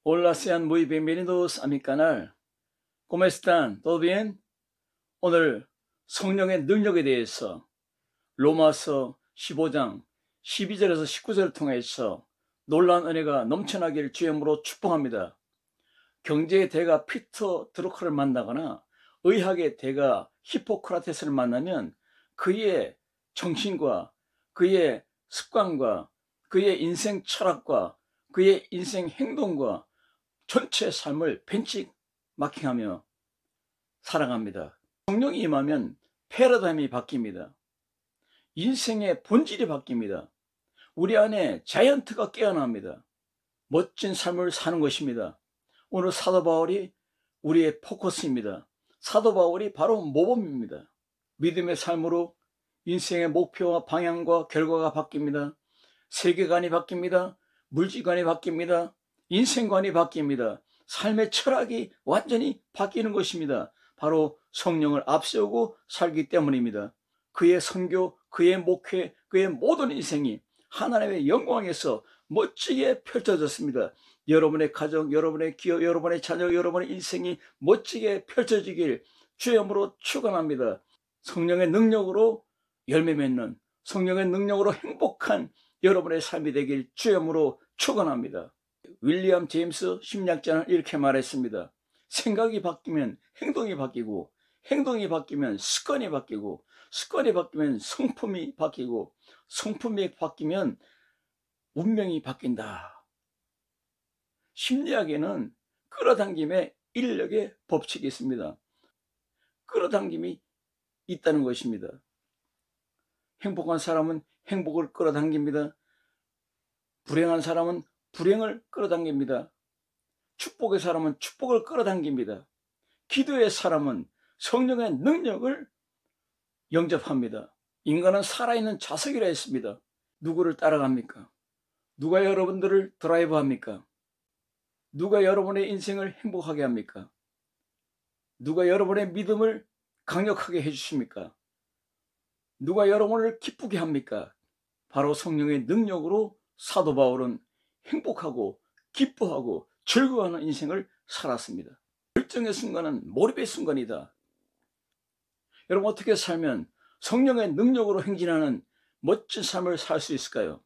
Hola, sean muy bienvenidos a mi canal. ¿Cómo están? ¿Todo bien? 오늘 성령의 능력에 대해서 로마서 15장 12절에서 19절을 통해서 놀라운 은혜가 넘쳐나길 주의 이름으로 축복합니다. 경제의 대가 피터 드루커를 만나거나 의학의 대가 히포크라테스를 만나면 그의 정신과 그의 습관과 그의 인생 철학과 그의 인생 행동과 전체 삶을 벤치마킹하며 살아갑니다. 성령이 임하면 패러다임이 바뀝니다. 인생의 본질이 바뀝니다. 우리 안에 자이언트가 깨어납니다. 멋진 삶을 사는 것입니다. 오늘 사도 바울이 우리의 포커스입니다. 사도 바울이 바로 모범입니다. 믿음의 삶으로 인생의 목표와 방향과 결과가 바뀝니다. 세계관이 바뀝니다. 물질관이 바뀝니다. 인생관이 바뀝니다. 삶의 철학이 완전히 바뀌는 것입니다. 바로 성령을 앞세우고 살기 때문입니다. 그의 선교, 그의 목회, 그의 모든 인생이 하나님의 영광에서 멋지게 펼쳐졌습니다. 여러분의 가정, 여러분의 기업, 여러분의 자녀, 여러분의 인생이 멋지게 펼쳐지길 주의 이름으로 축원합니다. 성령의 능력으로 열매 맺는, 성령의 능력으로 행복한 여러분의 삶이 되길 주의 이름으로 축원합니다. 윌리엄 제임스 심리학자는 이렇게 말했습니다. 생각이 바뀌면 행동이 바뀌고, 행동이 바뀌면 습관이 바뀌고, 습관이 바뀌면 성품이 바뀌고, 성품이 바뀌면 운명이 바뀐다. 심리학에는 끌어당김의 인력의 법칙이 있습니다. 끌어당김이 있다는 것입니다. 행복한 사람은 행복을 끌어당깁니다. 불행한 사람은 불행을 끌어당깁니다. 축복의 사람은 축복을 끌어당깁니다. 기도의 사람은 성령의 능력을 영접합니다. 인간은 살아있는 자석이라 했습니다. 누구를 따라갑니까? 누가 여러분들을 드라이브합니까? 누가 여러분의 인생을 행복하게 합니까? 누가 여러분의 믿음을 강력하게 해주십니까? 누가 여러분을 기쁘게 합니까? 바로 성령의 능력으로 사도 바울은 행복하고 기뻐하고 즐거워하는 인생을 살았습니다. 결정의 순간은 몰입의 순간이다. 여러분, 어떻게 살면 성령의 능력으로 행진하는 멋진 삶을 살 수 있을까요?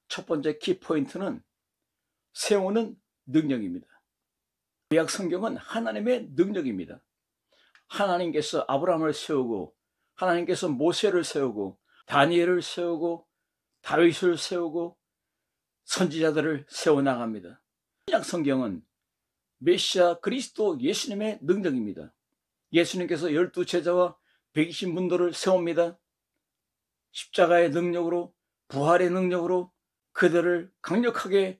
첫 번째 키포인트는 세우는 능력입니다. 구약 성경은 하나님의 능력입니다. 하나님께서 아브라함을 세우고, 하나님께서 모세를 세우고, 다니엘을 세우고, 다윗을 세우고, 선지자들을 세워나갑니다. 신약 성경은 메시아 그리스도 예수님의 능력입니다. 예수님께서 12제자와 120문도를 세웁니다. 십자가의 능력으로, 부활의 능력으로 그들을 강력하게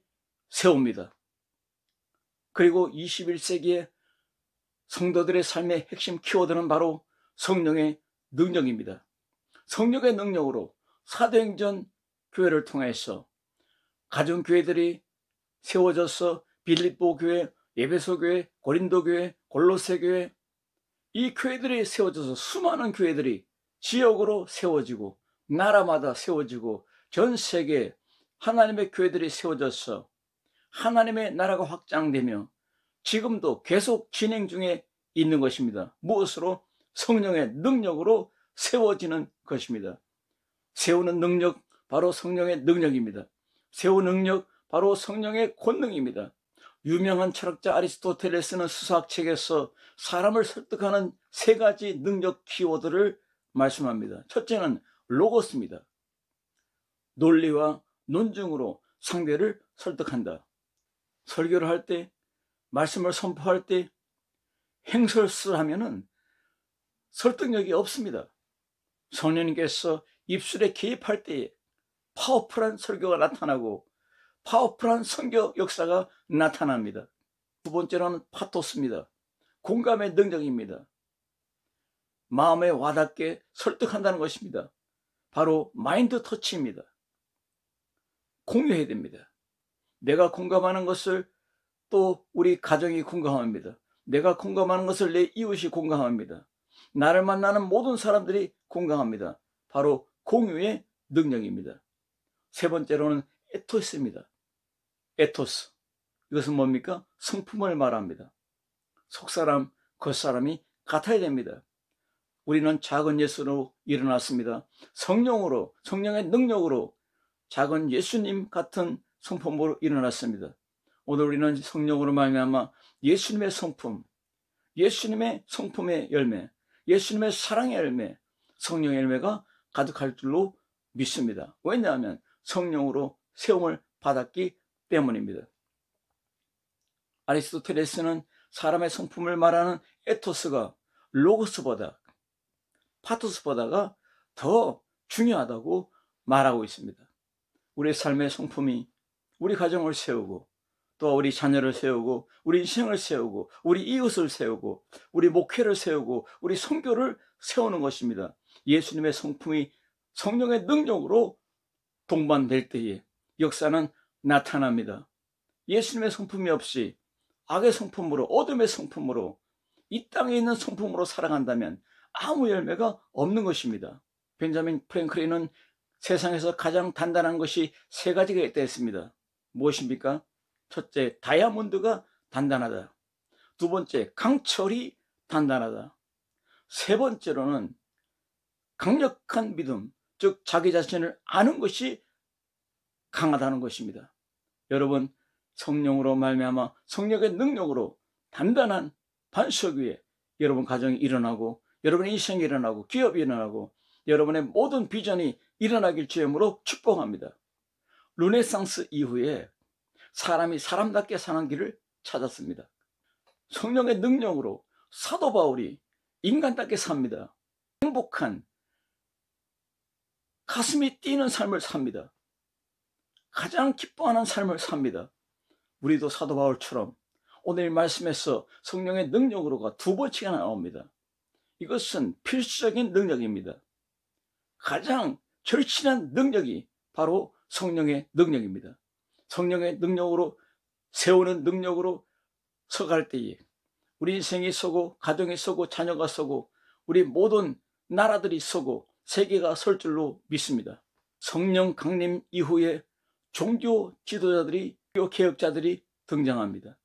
세웁니다. 그리고 21세기의 성도들의 삶의 핵심 키워드는 바로 성령의 능력입니다. 성령의 능력으로 사도행전 교회를 통해서 가정교회들이 세워져서 빌립보 교회, 에베소 교회, 고린도 교회, 골로새 교회, 이 교회들이 세워져서 수많은 교회들이 지역으로 세워지고 나라마다 세워지고 전 세계에 하나님의 교회들이 세워져서 하나님의 나라가 확장되며 지금도 계속 진행 중에 있는 것입니다. 무엇으로? 성령의 능력으로 세워지는 것입니다. 세우는 능력, 바로 성령의 능력입니다. 세우는 능력, 바로 성령의 권능입니다. 유명한 철학자 아리스토텔레스는 수사학책에서 사람을 설득하는 세 가지 능력 키워드를 말씀합니다. 첫째는 로고스입니다. 논리와 논증으로 상대를 설득한다. 설교를 할 때, 말씀을 선포할 때 행설수하면은 설득력이 없습니다. 성령님께서 입술에 개입할 때에 파워풀한 설교가 나타나고 파워풀한 선교 역사가 나타납니다. 두 번째로는 파토스입니다. 공감의 능력입니다. 마음에 와닿게 설득한다는 것입니다. 바로 마인드 터치입니다. 공유해야 됩니다. 내가 공감하는 것을 또 우리 가정이 공감합니다. 내가 공감하는 것을 내 이웃이 공감합니다. 나를 만나는 모든 사람들이 공감합니다. 바로 공유의 능력입니다. 세 번째로는 에토스입니다. 에토스, 이것은 뭡니까? 성품을 말합니다. 속사람, 겉사람이 같아야 됩니다. 우리는 작은 예수로 일어났습니다. 성령으로, 성령의 능력으로 작은 예수님 같은 성품으로 일어났습니다. 오늘 우리는 성령으로 말미암아 예수님의 성품, 예수님의 성품의 열매, 예수님의 사랑의 열매, 성령의 열매가 가득할 줄로 믿습니다. 왜냐하면 성령으로 세움을 받았기 때문입니다. 아리스토텔레스는 사람의 성품을 말하는 에토스가 로고스보다, 파토스보다가 더 중요하다고 말하고 있습니다. 우리 삶의 성품이 우리 가정을 세우고, 또 우리 자녀를 세우고, 우리 인생을 세우고, 우리 이웃을 세우고, 우리 목회를 세우고, 우리 선교를 세우는 것입니다. 예수님의 성품이 성령의 능력으로 동반될 때에 역사는 나타납니다. 예수님의 성품이 없이 악의 성품으로, 어둠의 성품으로, 이 땅에 있는 성품으로 살아간다면 아무 열매가 없는 것입니다. 벤자민 프랭클린은 세상에서 가장 단단한 것이 세 가지가 있다 했습니다. 무엇입니까? 첫째, 다이아몬드가 단단하다. 두 번째, 강철이 단단하다. 세 번째로는 강력한 믿음, 즉 자기 자신을 아는 것이 강하다는 것입니다. 여러분, 성령으로 말미암아 성령의 능력으로 단단한 반석 위에 여러분 가정이 일어나고, 여러분의 인생이 일어나고, 기업이 일어나고, 여러분의 모든 비전이 일어나길 주님으로 축복합니다. 르네상스 이후에 사람이 사람답게 사는 길을 찾았습니다. 성령의 능력으로 사도 바울이 인간답게 삽니다. 행복한, 가슴이 뛰는 삶을 삽니다. 가장 기뻐하는 삶을 삽니다. 우리도 사도 바울처럼 오늘 말씀에서 성령의 능력으로가 두 번째가 나옵니다. 이것은 필수적인 능력입니다. 가장 절친한 능력이 바로 성령의 능력입니다. 성령의 능력으로 세우는 능력으로 서갈 때에 우리 인생이 서고, 가정이 서고, 자녀가 서고, 우리 모든 나라들이 서고, 세계가 설 줄로 믿습니다. 성령 강림 이후에 종교 지도자들이, 개혁자들이 등장합니다.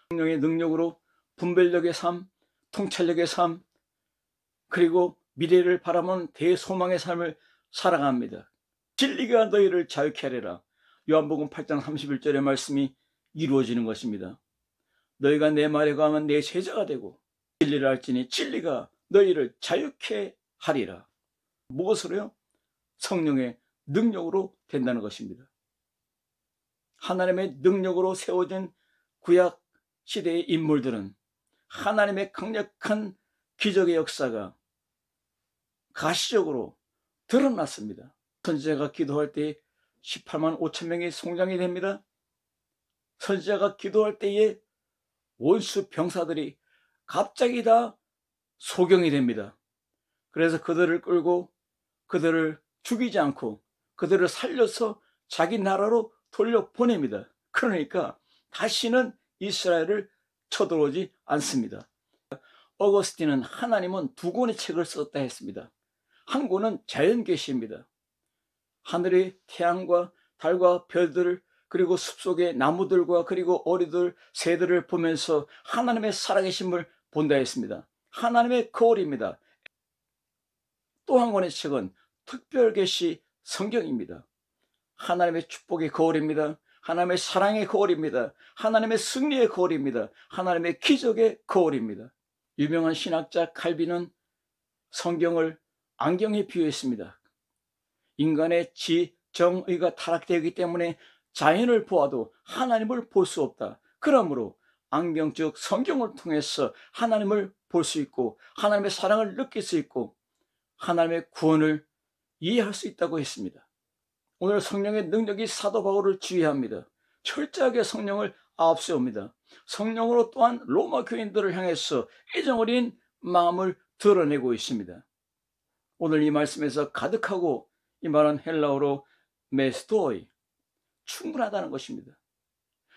성령의 능력으로 분별력의 삶, 통찰력의 삶, 그리고 미래를 바라보는 대소망의 삶을 살아갑니다. 진리가 너희를 자유케 하리라. 요한복음 8장 31절의 말씀이 이루어지는 것입니다. 너희가 내 말에 거하면 내 제자가 되고 진리를 알지니 진리가 너희를 자유케 하리라. 무엇으로요? 성령의 능력으로 된다는 것입니다. 하나님의 능력으로 세워진 구약 시대의 인물들은 하나님의 강력한 기적의 역사가 가시적으로 드러났습니다. 선지자가 기도할 때 18만 5천 명이 성장이 됩니다. 선지자가 기도할 때에 원수 병사들이 갑자기 다 소경이 됩니다. 그래서 그들을 끌고 그들을 죽이지 않고 그들을 살려서 자기 나라로 돌려보냅니다. 그러니까 다시는 이스라엘을 쳐들어오지 않습니다. 어거스틴은 하나님은 두 권의 책을 썼다 했습니다. 한 권은 자연계시입니다. 하늘의 태양과 달과 별들, 그리고 숲속의 나무들과 그리고 어리들, 새들을 보면서 하나님의 살아계심을 본다 했습니다. 하나님의 거울입니다. 또 한 권의 책은 특별계시 성경입니다. 하나님의 축복의 거울입니다. 하나님의 사랑의 거울입니다. 하나님의 승리의 거울입니다. 하나님의 기적의 거울입니다. 유명한 신학자 칼빈은 성경을 안경에 비유했습니다. 인간의 지, 정의가 타락되기 때문에 자연을 보아도 하나님을 볼 수 없다. 그러므로 안경, 즉 성경을 통해서 하나님을 볼 수 있고 하나님의 사랑을 느낄 수 있고 하나님의 구원을 이해할 수 있다고 했습니다. 오늘 성령의 능력이 사도 바울을 지휘합니다. 철저하게 성령을 앞세웁니다. 성령으로 또한 로마 교인들을 향해서 애정 어린 마음을 드러내고 있습니다. 오늘 이 말씀에서 가득하고 이 말은 헬라어로 메스토이, 충분하다는 것입니다.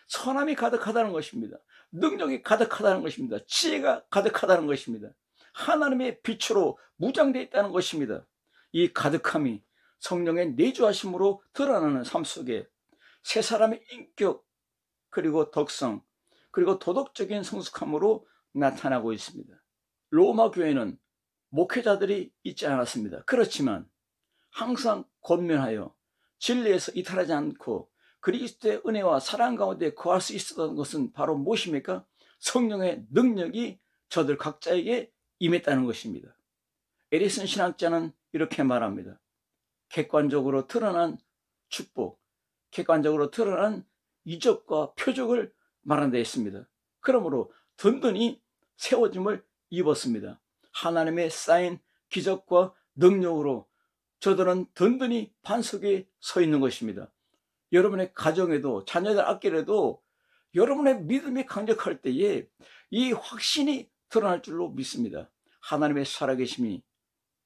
선함이 가득하다는 것입니다. 능력이 가득하다는 것입니다. 지혜가 가득하다는 것입니다. 하나님의 빛으로 무장되어 있다는 것입니다. 이 가득함이 성령의 내주하심으로 드러나는 삶 속에 새 사람의 인격, 그리고 덕성, 그리고 도덕적인 성숙함으로 나타나고 있습니다. 로마 교회는 목회자들이 있지 않았습니다. 그렇지만 항상 권면하여 진리에서 이탈하지 않고 그리스도의 은혜와 사랑 가운데 거할 수 있었던 것은 바로 무엇입니까? 성령의 능력이 저들 각자에게 임했다는 것입니다. 에리슨 신학자는 이렇게 말합니다. 객관적으로 드러난 축복, 객관적으로 드러난 이적과 표적을 말한 데 있습니다. 그러므로 든든히 세워짐을 입었습니다. 하나님의 쌓인 기적과 능력으로 저들은 든든히 반석에 서 있는 것입니다. 여러분의 가정에도 자녀들 아끼래도 여러분의 믿음이 강력할 때에 이 확신이 드러날 줄로 믿습니다. 하나님의 살아계심이,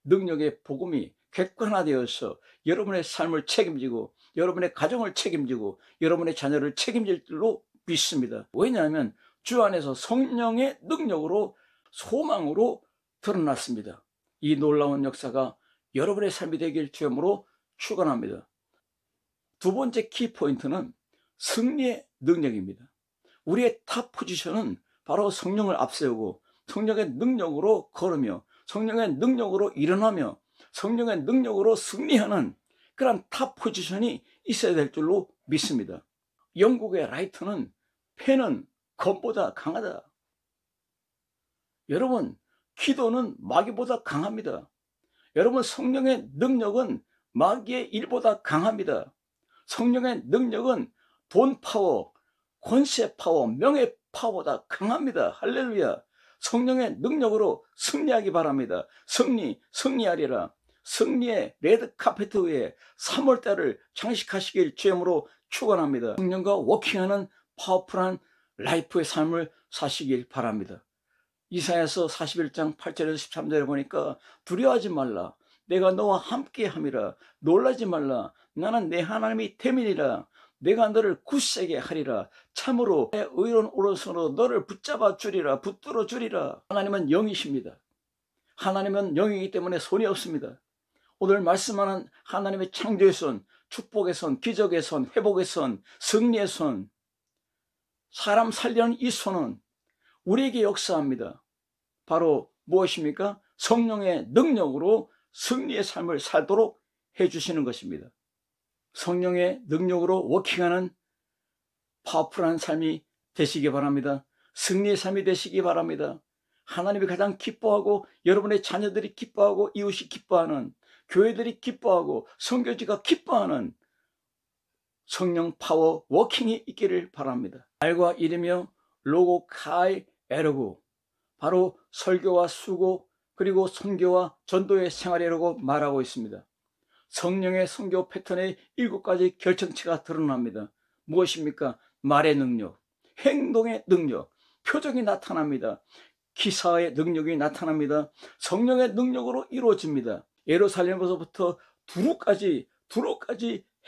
능력의 복음이 객관화되어서 여러분의 삶을 책임지고 여러분의 가정을 책임지고 여러분의 자녀를 책임질 줄로 믿습니다. 왜냐하면 주 안에서 성령의 능력으로 소망으로 드러났습니다. 이 놀라운 역사가 여러분의 삶이 되길 주님으로 축원합니다. 두 번째 키포인트는 승리의 능력입니다. 우리의 탑 포지션은 바로 성령을 앞세우고 성령의 능력으로 걸으며 성령의 능력으로 일어나며 성령의 능력으로 승리하는 그런 탑 포지션이 있어야 될 줄로 믿습니다. 영국의 라이터는 펜은 검보다 강하다. 여러분, 기도는 마귀보다 강합니다. 여러분, 성령의 능력은 마귀의 일보다 강합니다. 성령의 능력은 돈 파워, 권세 파워, 명예 파워보다 강합니다. 할렐루야. 성령의 능력으로 승리하기 바랍니다. 승리하리라. 승리의 레드 카페트 위에 3월달을 장식하시길 주님으로 축원합니다. 성령과 워킹하는 파워풀한 라이프의 삶을 사시길 바랍니다. 이사야서 41장 8절에서 13절에 보니까 두려워하지 말라. 내가 너와 함께 함이라. 놀라지 말라. 나는 내 하나님이 됨이니라. 내가 너를 굳세게 하리라. 참으로 내 의로운 오른손으로 너를 붙잡아 주리라. 붙들어 주리라. 하나님은 영이십니다. 하나님은 영이기 때문에 손이 없습니다. 오늘 말씀하는 하나님의 창조의 손, 축복의 손, 기적의 손, 회복의 손, 승리의 손, 사람 살리는 이 손은 우리에게 역사합니다. 바로 무엇입니까? 성령의 능력으로 승리의 삶을 살도록 해주시는 것입니다. 성령의 능력으로 워킹하는 파워풀한 삶이 되시기 바랍니다. 승리의 삶이 되시기 바랍니다. 하나님이 가장 기뻐하고 여러분의 자녀들이 기뻐하고 이웃이 기뻐하는, 교회들이 기뻐하고 선교지가 기뻐하는 성령 파워 워킹이 있기를 바랍니다. 말과 이르며 로고 카이 에르고, 바로 설교와 수고 그리고 선교와 전도의 생활이라고 말하고 있습니다. 성령의 선교 패턴의 7가지 결정체가 드러납니다. 무엇입니까? 말의 능력, 행동의 능력, 표정이 나타납니다. 기사의 능력이 나타납니다. 성령의 능력으로 이루어집니다. 예루살렘에서부터 두로까지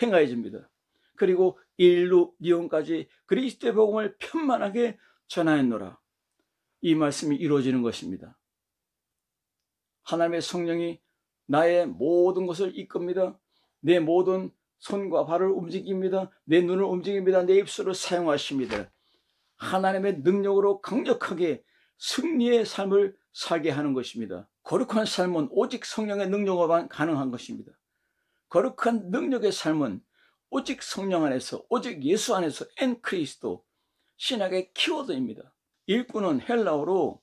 행하여집니다. 그리고 일루리온까지 그리스도의 복음을 편만하게 전하였노라. 이 말씀이 이루어지는 것입니다. 하나님의 성령이 나의 모든 것을 이끕니다. 내 모든 손과 발을 움직입니다. 내 눈을 움직입니다. 내 입술을 사용하십니다. 하나님의 능력으로 강력하게 승리의 삶을 살게 하는 것입니다. 거룩한 삶은 오직 성령의 능력으로만 가능한 것입니다. 거룩한 능력의 삶은 오직 성령 안에서, 오직 예수 안에서, 엔 크리스도, 신약의 키워드입니다. 일꾼은 헬라어로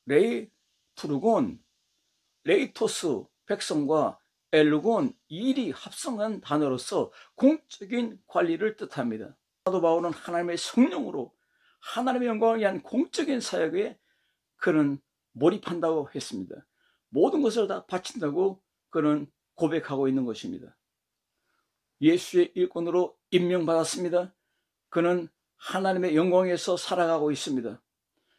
레이투르곤, 레이토스, 백성과 엘루곤, 일이 합성한 단어로서 공적인 관리를 뜻합니다. 사도 바울은 하나님의 성령으로 하나님의 영광을 위한 공적인 사역에 그는 몰입한다고 했습니다. 모든 것을 다 바친다고 그는 고백하고 있는 것입니다. 예수의 일꾼으로 임명받았습니다. 그는 하나님의 영광에서 살아가고 있습니다.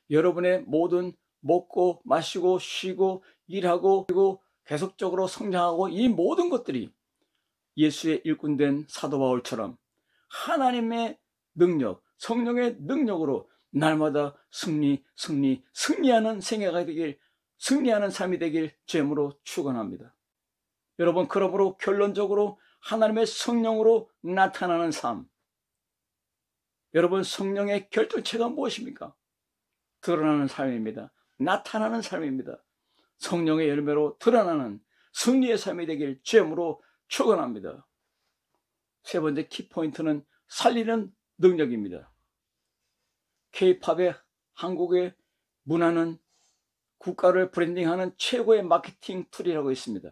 여러분의 모든 먹고 마시고 쉬고 일하고 그리고 계속적으로 성장하고 이 모든 것들이 예수의 일꾼된 사도 바울처럼 하나님의 능력, 성령의 능력으로 날마다 승리하는 생애가 되길, 승리하는 삶이 되길 주님으로 축원합니다. 여러분, 그러므로 결론적으로 하나님의 성령으로 나타나는 삶, 여러분, 성령의 결정체가 무엇입니까? 드러나는 삶입니다. 나타나는 삶입니다. 성령의 열매로 드러나는 승리의 삶이 되길 주님으로 축원합니다. 세 번째 키포인트는 살리는 능력입니다. K-팝의 한국의 문화는 국가를 브랜딩하는 최고의 마케팅 툴이라고 있습니다.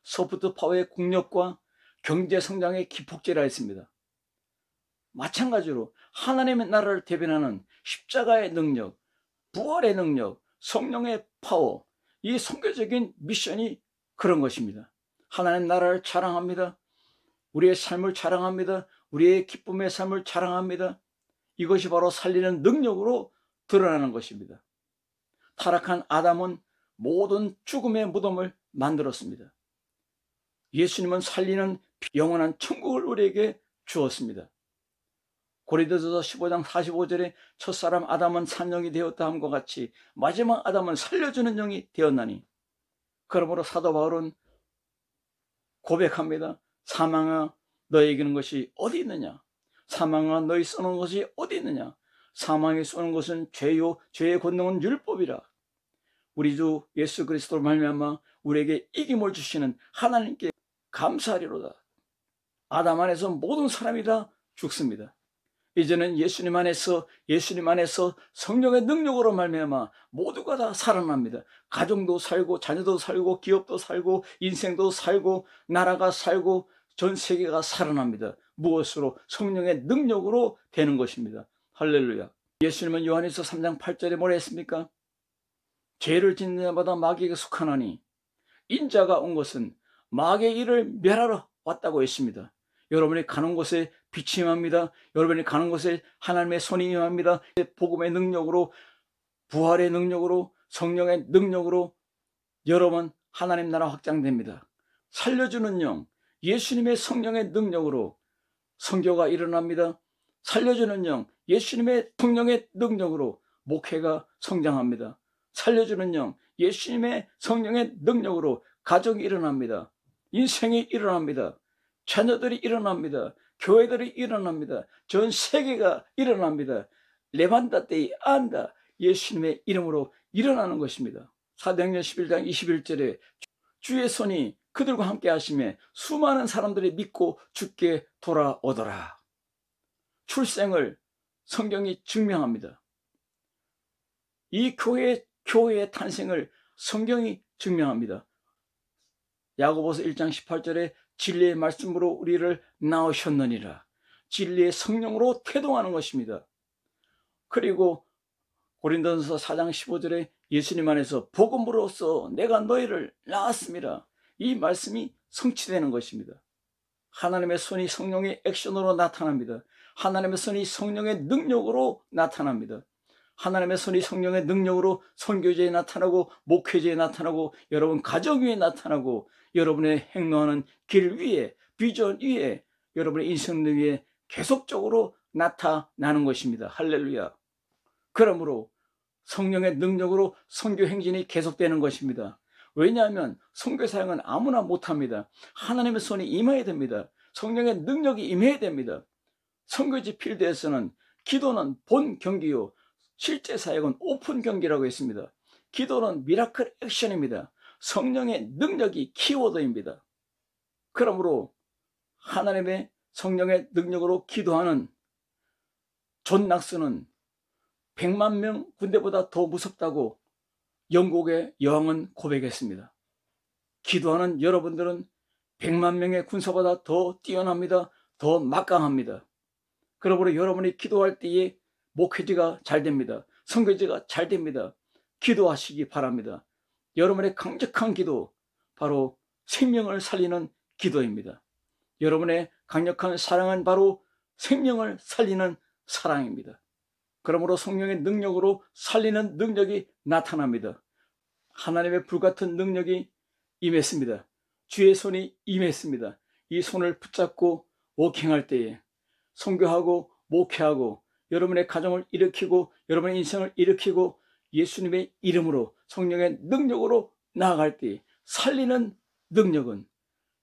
소프트 파워의 국력과 경제 성장의 기폭제라 했습니다. 마찬가지로 하나님의 나라를 대변하는 십자가의 능력, 부활의 능력, 성령의 파워, 이 선교적인 미션이 그런 것입니다. 하나님 나라를 자랑합니다. 우리의 삶을 자랑합니다. 우리의 기쁨의 삶을 자랑합니다. 이것이 바로 살리는 능력으로 드러나는 것입니다. 타락한 아담은 모든 죽음의 무덤을 만들었습니다. 예수님은 살리는 영원한 천국을 우리에게 주었습니다. 고린도전서 15장 45절에 첫사람 아담은 산영이 되었다 함과 같이 마지막 아담은 살려주는 영이 되었나니, 그러므로 사도 바울은 고백합니다. 사망아 너에게는 것이 어디 있느냐? 사망아 너희 쏘는 것이 어디 있느냐? 사망이 쏘는 것은 죄요 죄의 권능은 율법이라. 우리 주 예수 그리스도로 말미암아 우리에게 이김을 주시는 하나님께 감사하리로다. 아담 안에서 모든 사람이 다 죽습니다. 이제는 예수님 안에서 성령의 능력으로 말미암아 모두가 다 살아납니다. 가정도 살고 자녀도 살고 기업도 살고 인생도 살고 나라가 살고 전 세계가 살아납니다. 무엇으로? 성령의 능력으로 되는 것입니다. 할렐루야. 예수님은 요한일서 3장 8절에 뭐라 했습니까? 죄를 짓는 자마다 마귀에게 속하나니 인자가 온 것은 마귀의 일을 멸하러 왔다고 했습니다. 여러분이 가는 곳에 빛이 임합니다. 여러분이 가는 곳에 하나님의 손이 임합니다. 복음의 능력으로, 부활의 능력으로, 성령의 능력으로 여러분 하나님 나라 확장됩니다. 살려주는 영, 예수님의 성령의 능력으로 선교가 일어납니다. 살려주는 영, 예수님의 성령의 능력으로 목회가 성장합니다. 살려주는 영, 예수님의 성령의 능력으로 가정이 일어납니다. 인생이 일어납니다. 자녀들이 일어납니다. 교회들이 일어납니다. 전 세계가 일어납니다. 레반다 데이 안다, 예수님의 이름으로 일어나는 것입니다. 사도행전 11장 21절에 주의 손이 그들과 함께 하시매 수많은 사람들이 믿고 주께 돌아오더라. 출생을 성경이 증명합니다. 이 교회의 탄생을 성경이 증명합니다. 야고보서 1장 18절에 진리의 말씀으로 우리를 낳으셨느니라. 진리의 성령으로 태동하는 것입니다. 그리고 고린도전서 4장 15절에 예수님 안에서 복음으로써 내가 너희를 낳았습니다. 이 말씀이 성취되는 것입니다. 하나님의 손이 성령의 액션으로 나타납니다. 하나님의 손이 성령의 능력으로 나타납니다. 하나님의 손이 성령의 능력으로 선교제에 나타나고 목회제에 나타나고 여러분 가정 위에 나타나고 여러분의 행동하는 길 위에, 비전 위에, 여러분의 인생 위에 계속적으로 나타나는 것입니다. 할렐루야. 그러므로 성령의 능력으로 선교 행진이 계속되는 것입니다. 왜냐하면 선교 사역은 아무나 못합니다. 하나님의 손이 임해야 됩니다. 성령의 능력이 임해야 됩니다. 선교지 필드에서는 기도는 본 경기요, 실제 사역은 오픈 경기라고 했습니다. 기도는 미라클 액션입니다. 성령의 능력이 키워드입니다. 그러므로 하나님의 성령의 능력으로 기도하는 존 낙스는 100만 명 군대보다 더 무섭다고 영국의 여왕은 고백했습니다. 기도하는 여러분들은 100만 명의 군사보다 더 뛰어납니다. 더 막강합니다. 그러므로 여러분이 기도할 때에 목회지가 잘 됩니다. 선교지가 잘 됩니다. 기도하시기 바랍니다. 여러분의 강력한 기도, 바로 생명을 살리는 기도입니다. 여러분의 강력한 사랑은 바로 생명을 살리는 사랑입니다. 그러므로 성령의 능력으로 살리는 능력이 나타납니다. 하나님의 불같은 능력이 임했습니다. 주의 손이 임했습니다. 이 손을 붙잡고 워킹할 때에 선교하고 목회하고 여러분의 가정을 일으키고 여러분의 인생을 일으키고 예수님의 이름으로 성령의 능력으로 나아갈 때 살리는 능력은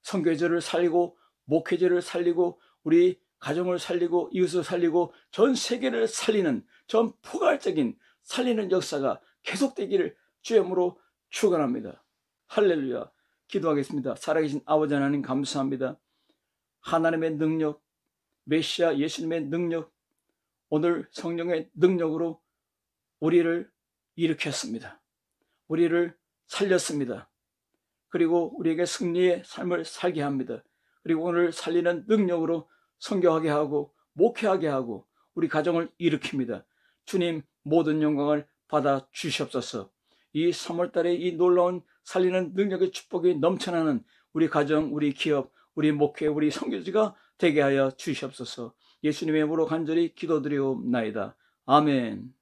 선교제를 살리고 목회제를 살리고 우리 가정을 살리고 이웃을 살리고 전 세계를 살리는 전 포괄적인 살리는 역사가 계속되기를 주님으로 축원합니다. 할렐루야. 기도하겠습니다. 살아계신 아버지 하나님 감사합니다. 하나님의 능력, 메시아 예수님의 능력, 오늘 성령의 능력으로 우리를 일으켰습니다. 우리를 살렸습니다. 그리고 우리에게 승리의 삶을 살게 합니다. 그리고 오늘 살리는 능력으로 선교하게 하고 목회하게 하고 우리 가정을 일으킵니다. 주님 모든 영광을 받아 주시옵소서. 이 3월달에 이 놀라운 살리는 능력의 축복이 넘쳐나는 우리 가정, 우리 기업, 우리 목회, 우리 선교지가 되게 하여 주시옵소서. 예수님의 이름으로 간절히 기도드리옵나이다. 아멘.